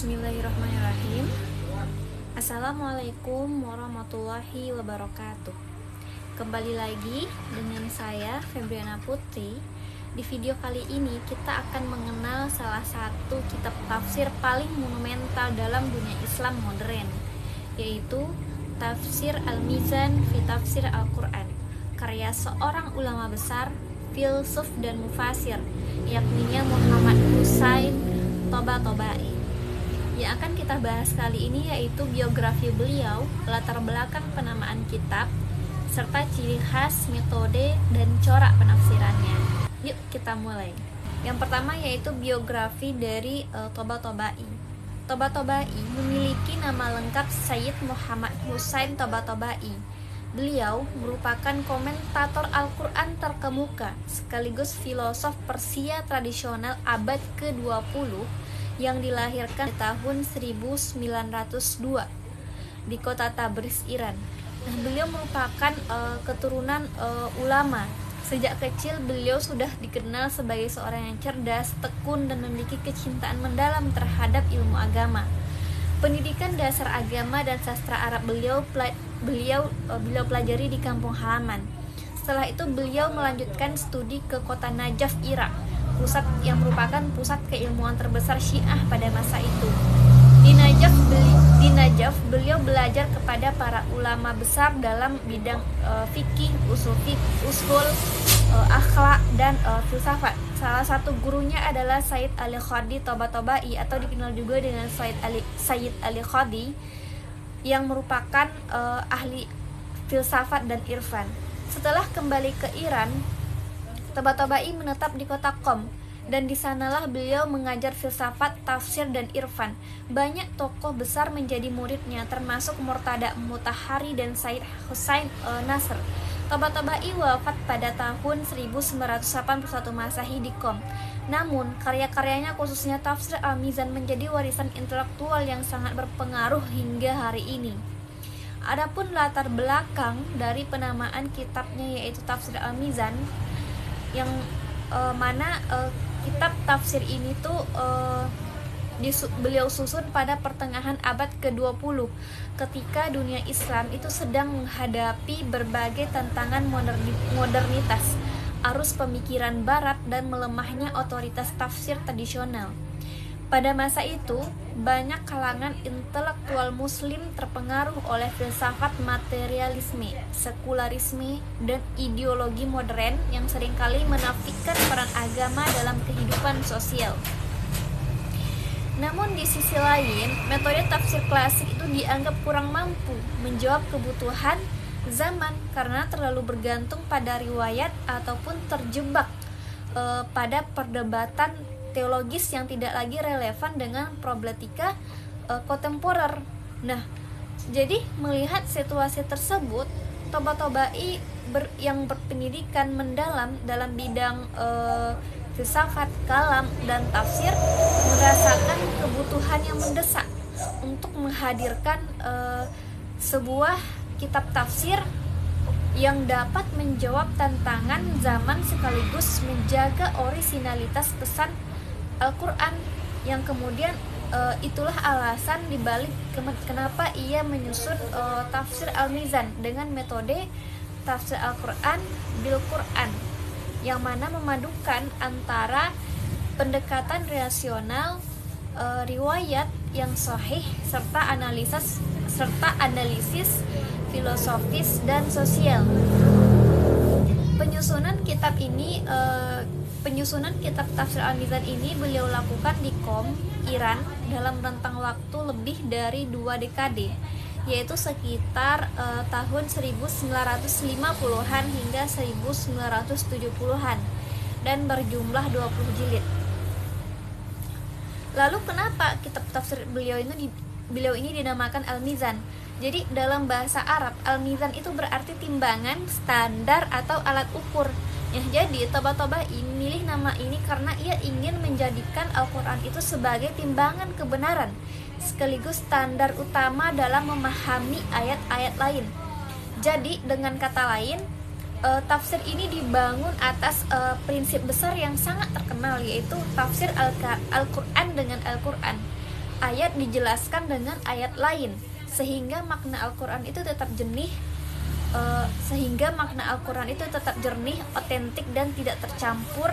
Bismillahirrahmanirrahim. Assalamualaikum warahmatullahi wabarakatuh. Kembali lagi dengan saya Febriana Putri. Di video kali ini kita akan mengenal salah satu kitab tafsir paling monumental dalam dunia Islam modern, yaitu Tafsir Al-Mizan fi Tafsir Al-Quran, karya seorang ulama besar, filsuf dan mufasir, yakninya Muhammad Husain Tabatabai. Yang akan kita bahas kali ini yaitu biografi beliau, latar belakang penamaan kitab, serta ciri khas, metode, dan corak penafsirannya. Yuk kita mulai. Yang pertama yaitu biografi dari Tabatabai. Tabatabai memiliki nama lengkap Sayyid Muhammad Husain Tabatabai. Beliau merupakan komentator Al-Quran terkemuka sekaligus filosof Persia tradisional abad ke-20 yang dilahirkan di tahun 1902 di kota Tabriz, Iran. Nah, beliau merupakan keturunan ulama. Sejak kecil beliau sudah dikenal sebagai seorang yang cerdas, tekun, dan memiliki kecintaan mendalam terhadap ilmu agama. Pendidikan dasar agama dan sastra Arab beliau pelajari di kampung halaman. Setelah itu beliau melanjutkan studi ke kota Najaf, Irak, pusat yang merupakan pusat keilmuan terbesar Syiah pada masa itu. Di Najaf beliau belajar kepada para ulama besar dalam bidang fikih, usul, akhlak, dan filsafat. Salah satu gurunya adalah Sayyid Ali Khadi Tabatabai, atau dikenal juga dengan Sayyid Ali Khadi, yang merupakan ahli filsafat dan irfan. Setelah kembali ke Iran, Tabatabai menetap di kota Qom, dan di sanalah beliau mengajar filsafat, tafsir, dan irfan. Banyak tokoh besar menjadi muridnya, termasuk Murtada Mutahari dan Said Husain Nasr. Tabatabai wafat pada tahun 1981 Masehi di Qom. Namun, karya-karyanya khususnya Tafsir Al-Mizan menjadi warisan intelektual yang sangat berpengaruh hingga hari ini. Adapun latar belakang dari penamaan kitabnya yaitu Tafsir Al-Mizan, yang mana kitab tafsir ini tuh beliau susun pada pertengahan abad ke-20 ketika dunia Islam itu sedang menghadapi berbagai tantangan modernitas, arus pemikiran barat, dan melemahnya otoritas tafsir tradisional. Pada masa itu, banyak kalangan intelektual muslim terpengaruh oleh filsafat materialisme, sekularisme, dan ideologi modern yang seringkali menafikan peran agama dalam kehidupan sosial. Namun di sisi lain, metode tafsir klasik itu dianggap kurang mampu menjawab kebutuhan zaman karena terlalu bergantung pada riwayat ataupun terjebak pada perdebatan teologis yang tidak lagi relevan dengan problematika kontemporer. Nah, jadi melihat situasi tersebut, Tabatabai yang berpendidikan mendalam dalam bidang filsafat, kalam, dan tafsir merasakan kebutuhan yang mendesak untuk menghadirkan sebuah kitab tafsir yang dapat menjawab tantangan zaman sekaligus menjaga orisinalitas pesan Al-Quran, yang kemudian itulah alasan dibalik kenapa ia menyusun Tafsir Al-Mizan dengan metode Tafsir Al-Quran bil Quran, yang mana memadukan antara pendekatan rasional, riwayat yang sahih, serta analisis filosofis dan sosial. Penyusunan kitab Tafsir Al-Mizan ini beliau lakukan di Qom, Iran, dalam rentang waktu lebih dari 2 dekade, yaitu sekitar tahun 1950-an hingga 1970-an, dan berjumlah 20 jilid. Lalu kenapa kitab tafsir beliau ini dinamakan Al-Mizan? Jadi dalam bahasa Arab, Al-Mizan itu berarti timbangan, standar, atau alat ukur. Ya, jadi Tabatabai memilih nama ini karena ia ingin menjadikan Al-Quran itu sebagai timbangan kebenaran, sekaligus standar utama dalam memahami ayat-ayat lain. Jadi dengan kata lain, tafsir ini dibangun atas prinsip besar yang sangat terkenal, yaitu tafsir Al-Quran dengan Al-Quran. ayat dijelaskan dengan ayat lain sehingga makna Al-Quran itu tetap jernih, otentik dan tidak tercampur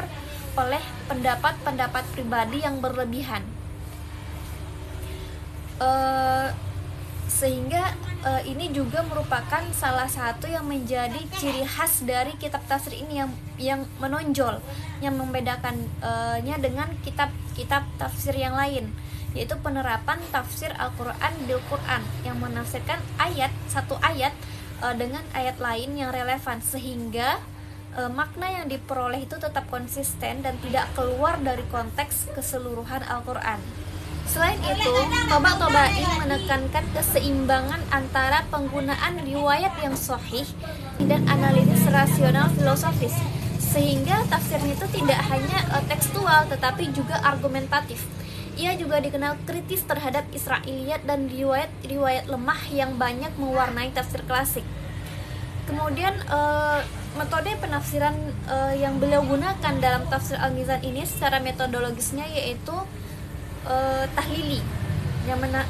oleh pendapat-pendapat pribadi yang berlebihan. Sehingga ini juga merupakan salah satu yang menjadi ciri khas dari kitab tafsir ini yang menonjol, yang membedakannya dengan kitab tafsir yang lain, yaitu penerapan tafsir Al-Quran bil Quran yang menafsirkan satu ayat dengan ayat lain yang relevan sehingga makna yang diperoleh itu tetap konsisten dan tidak keluar dari konteks keseluruhan Al-Quran. Selain itu, Tabatabai menekankan keseimbangan antara penggunaan riwayat yang sahih dan analisis rasional filosofis, sehingga tafsirnya itu tidak hanya tekstual tetapi juga argumentatif. Ia juga dikenal kritis terhadap Israiliyat dan riwayat-riwayat lemah yang banyak mewarnai tafsir klasik. Kemudian metode penafsiran yang beliau gunakan dalam tafsir Al-Mizan ini secara metodologisnya yaitu tahlili,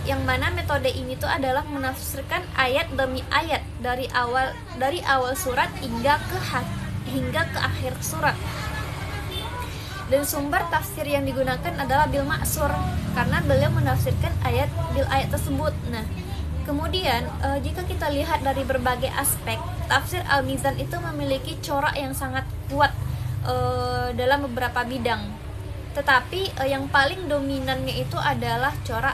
yang mana metode ini tuh adalah menafsirkan ayat demi ayat dari awal surat hingga ke akhir surat. Dan sumber tafsir yang digunakan adalah bil ma'sur karena beliau menafsirkan ayat bil ayat tersebut. Nah, kemudian jika kita lihat dari berbagai aspek, tafsir Al-Mizan itu memiliki corak yang sangat kuat dalam beberapa bidang. Tetapi yang paling dominannya itu adalah corak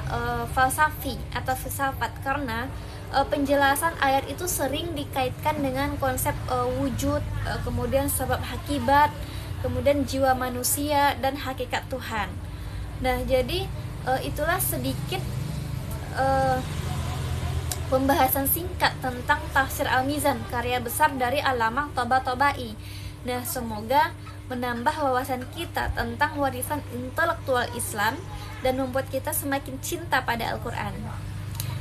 falsafi atau filsafat, karena penjelasan ayat itu sering dikaitkan dengan konsep wujud, kemudian sebab akibat, kemudian jiwa manusia dan hakikat Tuhan. Nah, jadi itulah sedikit pembahasan singkat tentang tafsir Al-Mizan, karya besar dari Allamah Tabatabai. Nah, semoga menambah wawasan kita tentang warisan intelektual Islam dan membuat kita semakin cinta pada Al-Quran.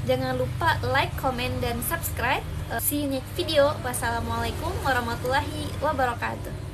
Jangan lupa like, comment, dan subscribe. See you next video. Wassalamualaikum warahmatullahi wabarakatuh.